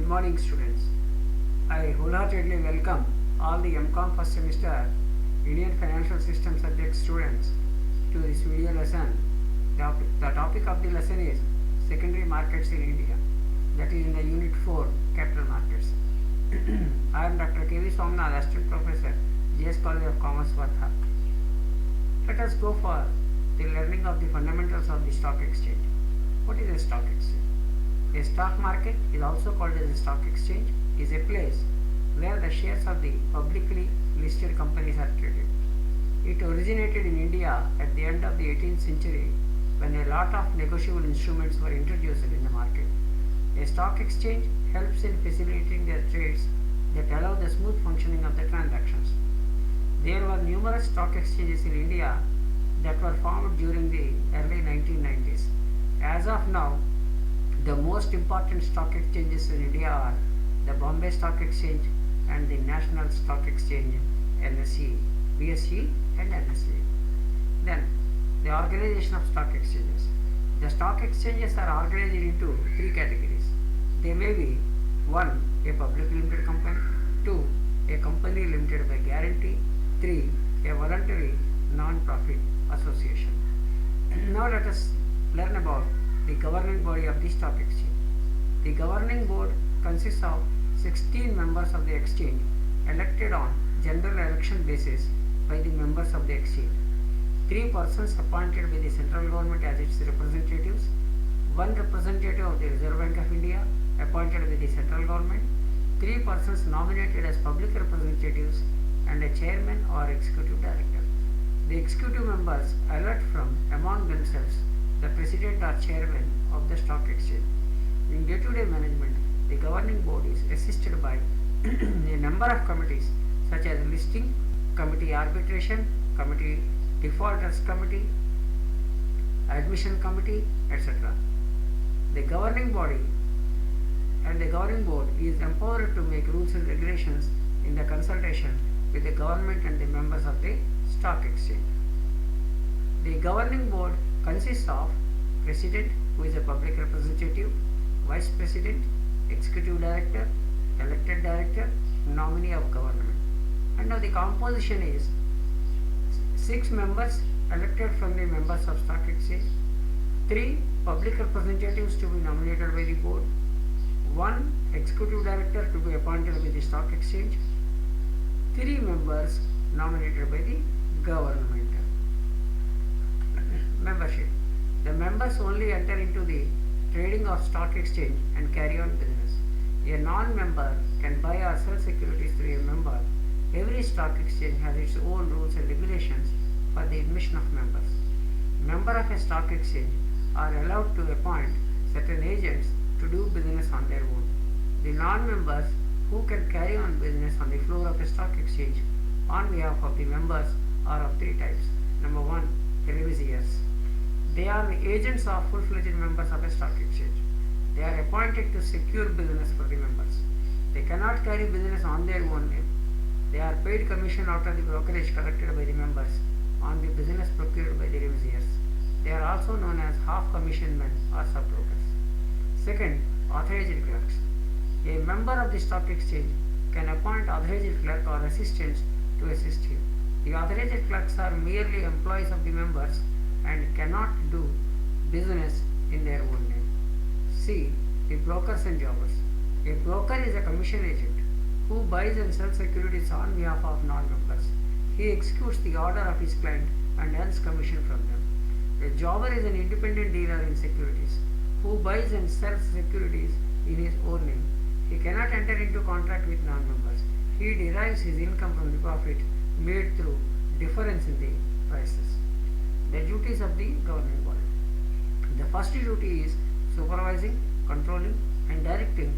morning, students. I wholeheartedly welcome all the MCOM first semester Indian Financial System subject students to this video lesson. The topic of the lesson is secondary markets in India, that is in the Unit 4 Capital Markets. I am Dr. K.V. Somnath, Assistant Professor, GS College of Commerce, Vartha. Let us go for the learning of the fundamentals of the stock exchange. What is a stock exchange? A stock market is also called as a stock exchange, is a place where the shares of the publicly listed companies are traded. It originated in India at the end of the 18th century when a lot of negotiable instruments were introduced in the market. A stock exchange helps in facilitating the trades that allow the smooth functioning of the transactions. There were numerous stock exchanges in India that were formed during the early 1990s. As of now, the most important stock exchanges in India are the Bombay Stock Exchange and the National Stock Exchange, NSE, BSE and NSE. Then, the organization of stock exchanges. The stock exchanges are organized into three categories. They may be 1. A public limited company, 2. A company limited by guarantee, 3. A voluntary non-profit association. Now let us learn about the governing body of the stock exchange. The governing board consists of 16 members of the exchange elected on general election basis by the members of the exchange. 3 persons appointed by the central government as its representatives, 1 representative of the Reserve Bank of India appointed by the central government, 3 persons nominated as public representatives, and a chairman or executive director. The executive members elect from among themselves the president or chairman of the stock exchange. In day-to-day management, the governing board is assisted by a number of committees such as listing committee, arbitration committee, defaulters committee, admission committee, etc. The governing body and the governing board is empowered to make rules and regulations in the consultation with the government and the members of the stock exchange. The governing board consists of president, who is a public representative, vice president, executive director, elected director, nominee of government. And now the composition is 6 members elected from the members of stock exchange, 3 public representatives to be nominated by the board, 1 executive director to be appointed by the stock exchange, 3 members nominated by the government. Membership. The members only enter into the trading of stock exchange and carry on business. A non-member can buy or sell securities through a member. Every stock exchange has its own rules and regulations for the admission of members. Members of a stock exchange are allowed to appoint certain agents to do business on their own. The non-members who can carry on business on the floor of a stock exchange on behalf of the members are of 3 types. Number 1, reviziers. They are the agents of full-fledged members of a stock exchange. They are appointed to secure business for the members. They cannot carry business on their own name. They are paid commission out of the brokerage collected by the members on the business procured by the reviziers. They are also known as half-commission men or sub-brokers. Second, authorized clerks. A member of the stock exchange can appoint authorized clerk or assistants to assist him. The authorized clerks are merely employees of the members and cannot do business in their own name. C. The brokers and jobbers. A broker is a commission agent who buys and sells securities on behalf of non-members. He executes the order of his client and earns commission from them. A jobber is an independent dealer in securities who buys and sells securities in his own name. He cannot enter into contract with non-members. He derives his income from the profit made through difference in the prices. The duties of the governing body. The first duty is supervising, controlling and directing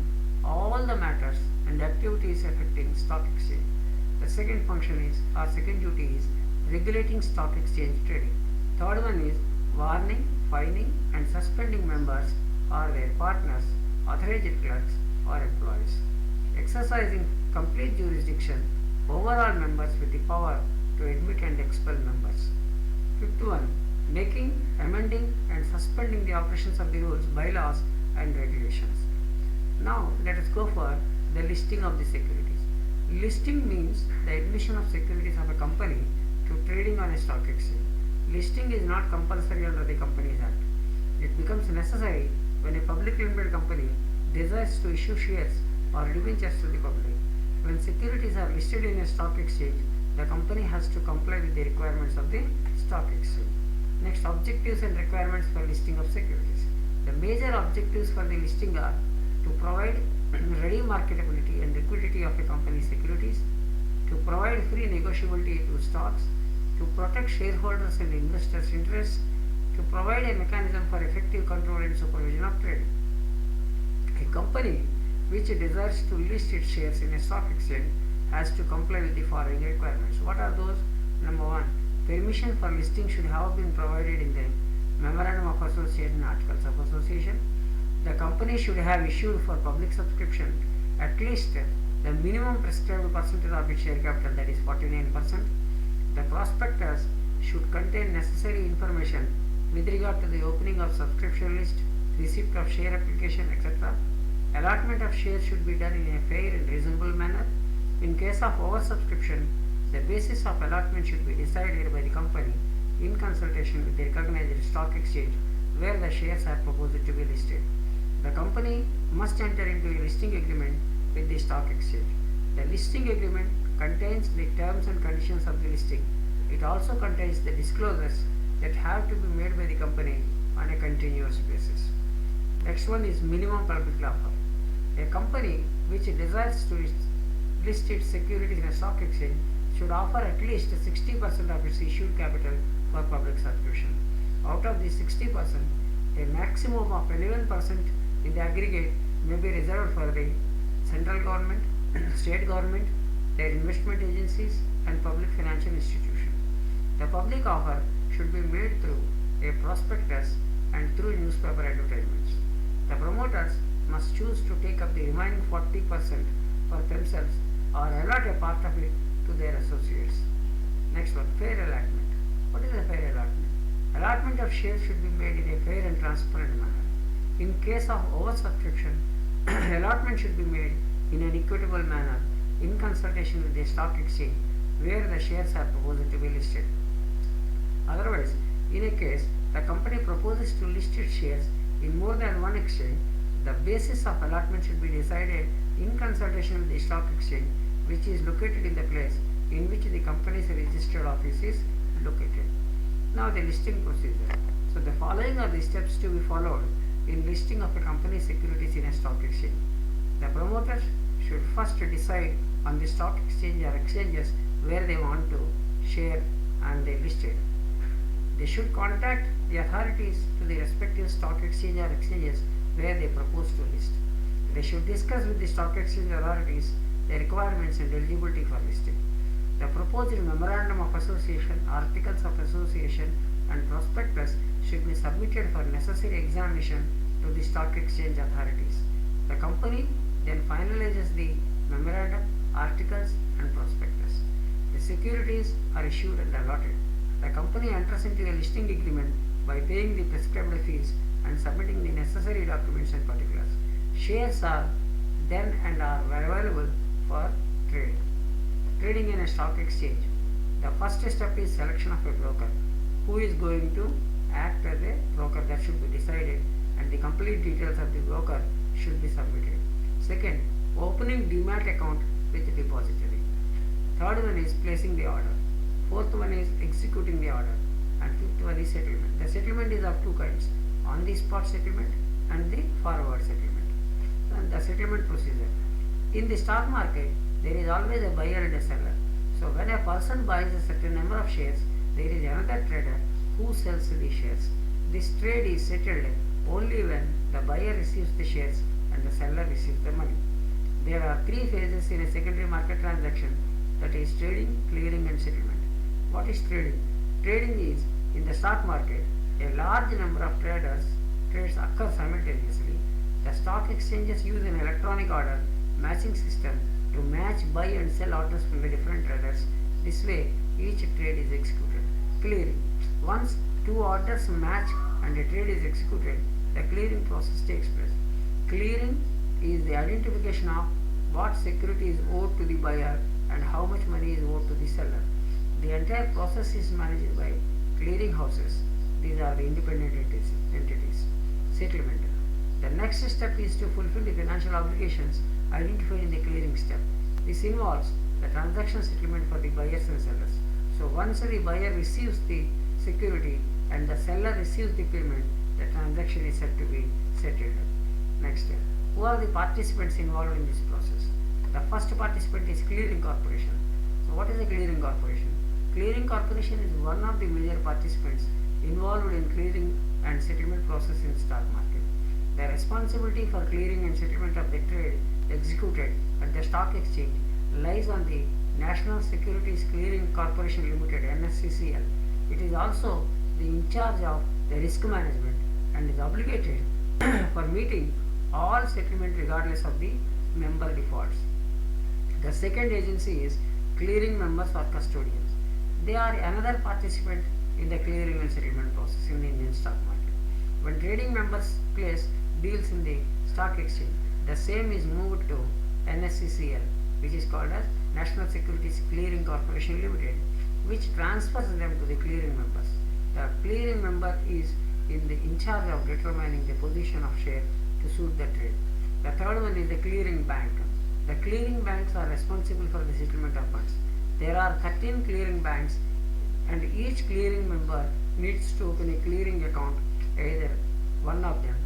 all the matters and activities affecting stock exchange. The second duty is regulating stock exchange trading. Third one is warning, fining and suspending members or their partners, authorized clerks or employees. Exercising complete jurisdiction over all members with the power to admit and expel members. Fifth one, making, amending and suspending the operations of the rules, bylaws and regulations. Now let us go for the listing of the securities. Listing means the admission of securities of a company to trading on a stock exchange. Listing is not compulsory under the Companies Act. It becomes necessary when a publicly limited company desires to issue shares or debentures to the public. When securities are listed in a stock exchange, the company has to comply with the requirements of the stock exchange. Next, objectives and requirements for listing of securities. The major objectives for the listing are to provide ready marketability and liquidity of a company's securities, to provide free negotiability to stocks, to protect shareholders and investors' interests, to provide a mechanism for effective control and supervision of trading. A company which desires to list its shares in a stock exchange has to comply with the following requirements. What are those? Number one, permission for listing should have been provided in the Memorandum of Association, Articles of Association. The company should have issued for public subscription at least the minimum prescribed percentage of its share capital, that is 49%. The prospectus should contain necessary information with regard to the opening of subscription list, receipt of share application, etc. Allotment of shares should be done in a fair and reasonable manner. In case of oversubscription, the basis of allotment should be decided by the company in consultation with the recognized stock exchange where the shares are proposed to be listed. The company must enter into a listing agreement with the stock exchange. The listing agreement contains the terms and conditions of the listing. It also contains the disclosures that have to be made by the company on a continuous basis. Next one is minimum public offer. A company which desires to list its securities in a stock exchange should offer at least 60% of its issued capital for public subscription. Out of the 60%, a maximum of 11% in the aggregate may be reserved for the central government, state government, their investment agencies, and public financial institutions. The public offer should be made through a prospectus and through newspaper advertisements. The promoters must choose to take up the remaining 40% for themselves or allot a part of it to their associates. Next one, fair allotment. What is a fair allotment? Allotment of shares should be made in a fair and transparent manner. In case of oversubscription, allotment should be made in an equitable manner in consultation with the stock exchange where the shares are proposed to be listed. Otherwise, in a case the company proposes to list its shares in more than one exchange, the basis of allotment should be decided in consultation with the stock exchange which is located in the place in which the company's registered office is located. Now the listing procedure. So the following are the steps to be followed in listing of a company's securities in a stock exchange. The promoters should first decide on the stock exchange or exchanges where they want to share and they list it. They should contact the authorities to the respective stock exchange or exchanges where they propose to list. They should discuss with the stock exchange authorities the requirements and eligibility for listing. The proposed Memorandum of Association, Articles of Association, and Prospectus should be submitted for necessary examination to the stock exchange authorities. The company then finalizes the memorandum, articles, and prospectus. The securities are issued and allotted. The company enters into a listing agreement by paying the prescribed fees and submitting the necessary documents and particulars. Shares are then and are available for trade. Trading in a stock exchange. The first step is selection of a broker who is going to act as a broker. That should be decided and the complete details of the broker should be submitted. Second, opening demat account with the depository. Third one is placing the order. Fourth one is executing the order. And fifth one is settlement. The settlement is of two kinds, on the spot settlement and the forward settlement. And the settlement procedure. In the stock market, there is always a buyer and a seller. So when a person buys a certain number of shares, there is another trader who sells the shares. This trade is settled only when the buyer receives the shares and the seller receives the money. There are three phases in a secondary market transaction, that is trading, clearing, and settlement. What is trading? Trading is, in the stock market, a large number of trades occur simultaneously. The stock exchanges use an electronic order matching system to match buy and sell orders from the different traders. This way, each trade is executed. Clearing. Once two orders match and a trade is executed, the clearing process takes place. Clearing is the identification of what security is owed to the buyer and how much money is owed to the seller. The entire process is managed by clearing houses. These are the independent entities. Settlement. The next step is to fulfill the financial obligations identified in the clearing step. This involves the transaction settlement for the buyers and sellers. So once the buyer receives the security and the seller receives the payment, the transaction is said to be settled. Next, who are the participants involved in this process? The first participant is clearing corporation. So what is a clearing corporation? Clearing corporation is one of the major participants involved in clearing and settlement process in stock market. The responsibility for clearing and settlement of the trade executed at the stock exchange lies on the National Securities Clearing Corporation Limited (NSCCL). It is also the in charge of the risk management and is obligated for meeting all settlement regardless of the member defaults. The second agency is clearing members or custodians. They are another participant in the clearing and settlement process in the Indian stock market. When trading members place deals in the stock exchange, the same is moved to NSCCL, which is called as National Securities Clearing Corporation Limited, which transfers them to the clearing members. The clearing member is in charge of determining the position of share to suit the trade. The third one is the clearing bank. The clearing banks are responsible for the settlement of funds. There are 13 clearing banks and each clearing member needs to open a clearing account, either one of them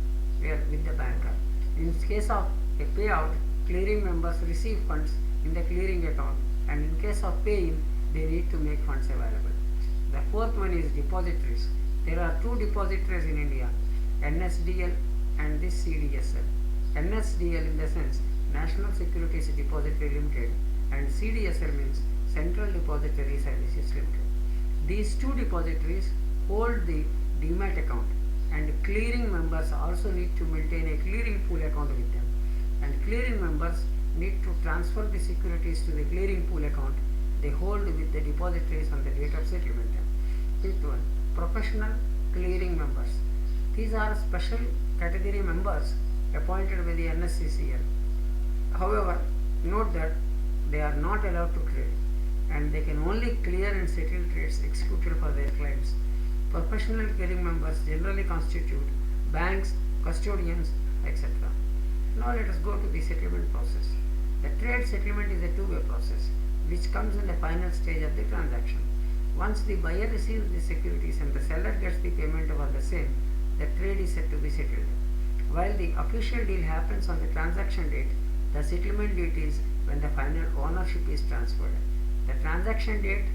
with the banker. In case of a payout, clearing members receive funds in the clearing account, and in case of paying, they need to make funds available. The fourth one is depositories. There are two depositories in India, NSDL and this CDSL. NSDL in the sense National Securities Depository Limited, and CDSL means Central Depository Services Limited. These two depositories hold the demat account, and clearing members also need to maintain a clearing pool account with them, and clearing members need to transfer the securities to the clearing pool account they hold with the depositories on the date of settlement. Fifth one, professional clearing members. These are special category members appointed by the NSCCL. However, note that they are not allowed to trade, and they can only clear and settle trades executed for their clients. Professional clearing members generally constitute banks, custodians, etc. Now let us go to the settlement process. The trade settlement is a two-way process which comes in the final stage of the transaction. Once the buyer receives the securities and the seller gets the payment over the same, the trade is said to be settled. While the official deal happens on the transaction date, the settlement date is when the final ownership is transferred. The transaction date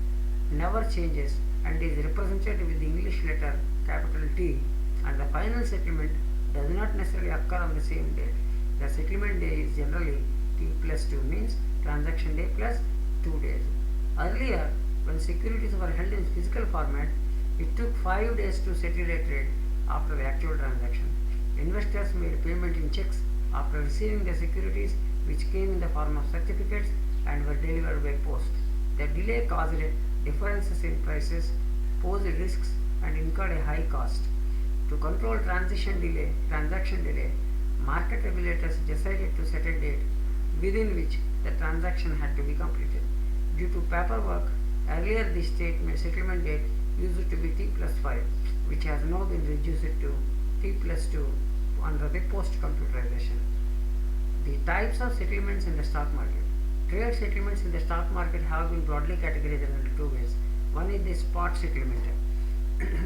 never changes and is represented with the English letter capital T, and the final settlement does not necessarily occur on the same date. The settlement day is generally T plus 2, means transaction day plus 2 days. Earlier, when securities were held in physical format, it took 5 days to settle a trade after the actual transaction. Investors made payment in checks after receiving the securities, which came in the form of certificates and were delivered by post. The delay caused differences in prices, posed risks, and incurred a high cost. To control transaction delay, market regulators decided to set a date within which the transaction had to be completed. Due to paperwork, earlier the settlement date used to be T plus 5, which has now been reduced to T plus 2 under the post-computerization. The types of settlements in the stock market. Trade settlements in the stock market have been broadly categorized into two ways. One is the spot settlement.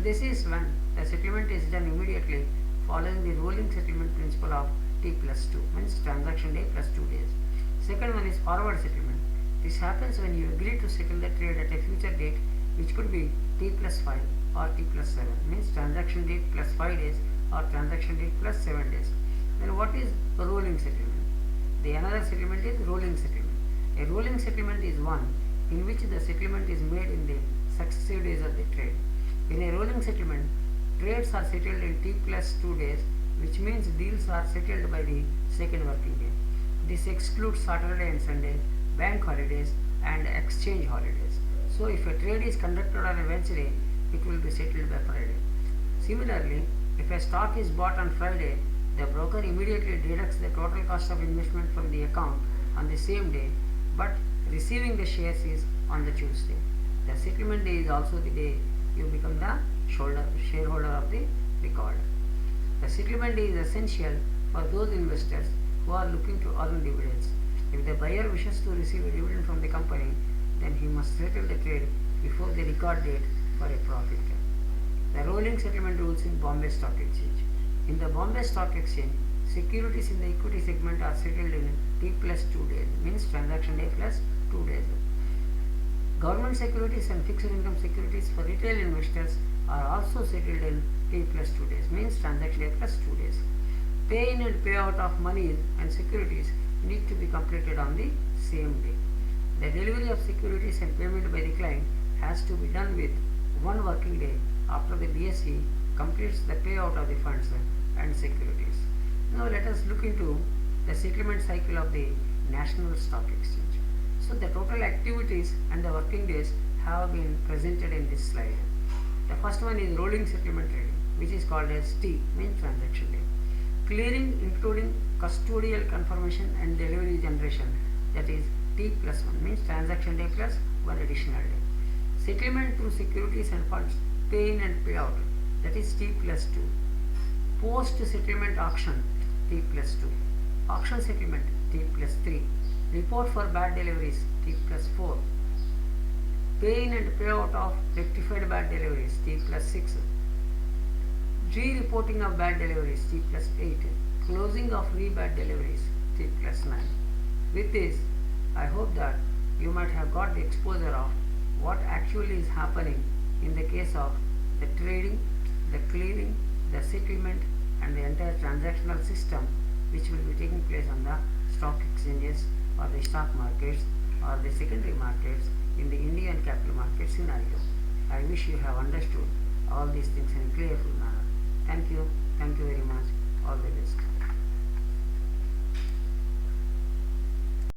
This is when the settlement is done immediately following the rolling settlement principle of T plus 2, means transaction day plus 2 days. Second one is forward settlement. This happens when you agree to settle the trade at a future date, which could be T plus 5 or T plus 7, means transaction date plus 5 days or transaction date plus 7 days. Then what is rolling settlement? The another settlement is rolling settlement. A rolling settlement is one in which the settlement is made in the successive days of the trade. In a rolling settlement, trades are settled in T plus 2 days, which means deals are settled by the second working day. This excludes Saturday and Sunday, bank holidays, and exchange holidays. So if a trade is conducted on a Wednesday, it will be settled by Friday. Similarly, if a stock is bought on Friday, The broker immediately deducts the total cost of investment from the account on the same day, but receiving the shares is on the Tuesday. The settlement day is also the day you become the shareholder of the record. The settlement day is essential for those investors who are looking to earn dividends. If the buyer wishes to receive a dividend from the company, then he must settle the trade before the record date for a profit. The rolling settlement rules in Bombay Stock Exchange. In the Bombay Stock Exchange, securities in the equity segment are settled in T plus 2 days, means transaction day plus 2 days. Government securities and fixed income securities for retail investors are also settled in T plus 2 days, means transaction day plus 2 days. Pay in and payout of money and securities need to be completed on the same day. The delivery of securities and payment by the client has to be done with one working day after the BSE completes the payout of the funds and securities. Now let us look into the settlement cycle of the National Stock Exchange. So the total activities and the working days have been presented in this slide. The first one is rolling settlement trading, which is called as T, means transaction day. Clearing including custodial confirmation and delivery generation, that is T plus 1, means transaction day plus 1 additional day. Settlement through securities and funds, pay in and payout, that is T plus 2. Post settlement auction, T plus 2. Auction settlement, T plus 3. Report for bad deliveries, T plus 4. Pay in and payout of rectified bad deliveries, T plus 6. Re-reporting of bad deliveries, T plus 8. Closing of re-bad deliveries, T plus 9. With this, I hope that you might have got the exposure of what actually is happening in the case of the trading, the clearing, the settlement and the entire transactional system which will be taking place on the stock exchanges or the stock markets or the secondary markets in the Indian capital market scenario. I wish you have understood all these things in a clear manner. Thank you very much. All the best.